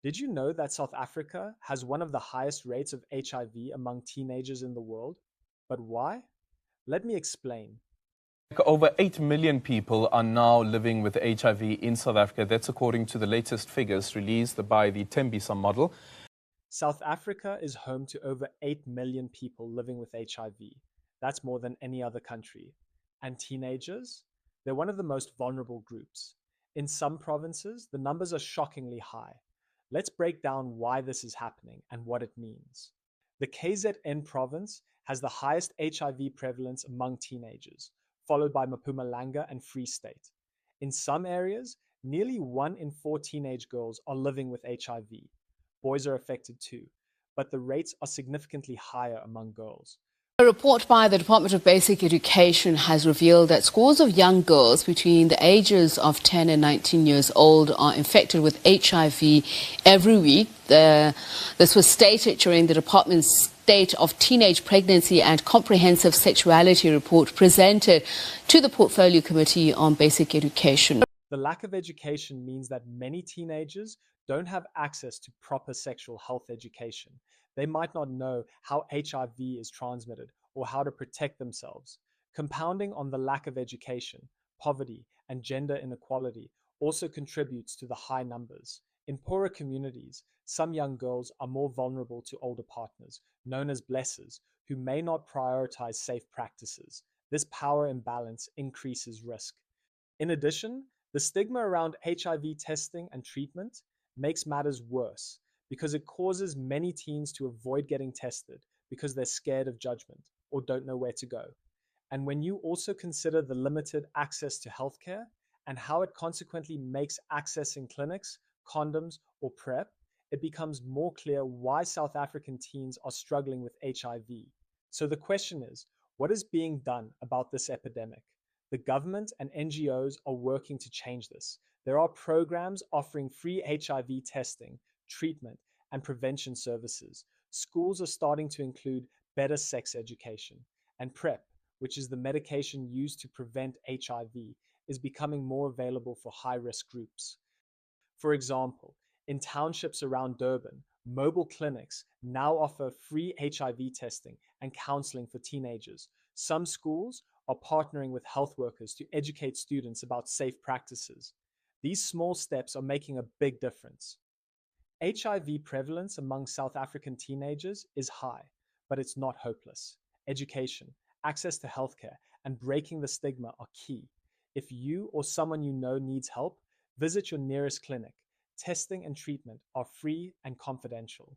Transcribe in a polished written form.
Did you know that South Africa has one of the highest rates of HIV among teenagers in the world? But why? Let me explain. Over 8 million people are now living with HIV in South Africa. That's according to the latest figures released by the Tembisa model. South Africa is home to over 8 million people living with HIV. That's more than any other country. And teenagers? They're one of the most vulnerable groups. In some provinces, the numbers are shockingly high. Let's break down why this is happening and what it means. The KZN province has the highest HIV prevalence among teenagers, followed by Mpumalanga and Free State. In some areas, nearly 1 in 4 teenage girls are living with HIV. Boys are affected too, but the rates are significantly higher among girls. A report by the Department of Basic Education has revealed that scores of young girls between the ages of 10 and 19 years old are infected with HIV every week. This was stated during the department's State of Teenage Pregnancy and Comprehensive Sexuality report presented to the Portfolio Committee on Basic Education. The lack of education means that many teenagers don't have access to proper sexual health education. They might not know how HIV is transmitted or how to protect themselves. Compounding on the lack of education, poverty, and gender inequality also contributes to the high numbers. In poorer communities, some young girls are more vulnerable to older partners, known as blessers, who may not prioritize safe practices. This power imbalance increases risk. In addition, the stigma around HIV testing and treatment makes matters worse because it causes many teens to avoid getting tested because they're scared of judgment or don't know where to go. And when you also consider the limited access to healthcare and how it consequently makes accessing clinics, condoms, or PrEP, it becomes more clear why South African teens are struggling with HIV. So the question is, what is being done about this epidemic? The government and NGOs are working to change this. There are programs offering free HIV testing, treatment, and prevention services. Schools are starting to include better sex education. And PrEP, which is the medication used to prevent HIV, is becoming more available for high-risk groups. For example, in townships around Durban, mobile clinics now offer free HIV testing and counseling for teenagers. Some schools are partnering with health workers to educate students about safe practices. These small steps are making a big difference. HIV prevalence among South African teenagers is high, but it's not hopeless. Education, access to healthcare, and breaking the stigma are key. If you or someone you know needs help, visit your nearest clinic. Testing and treatment are free and confidential.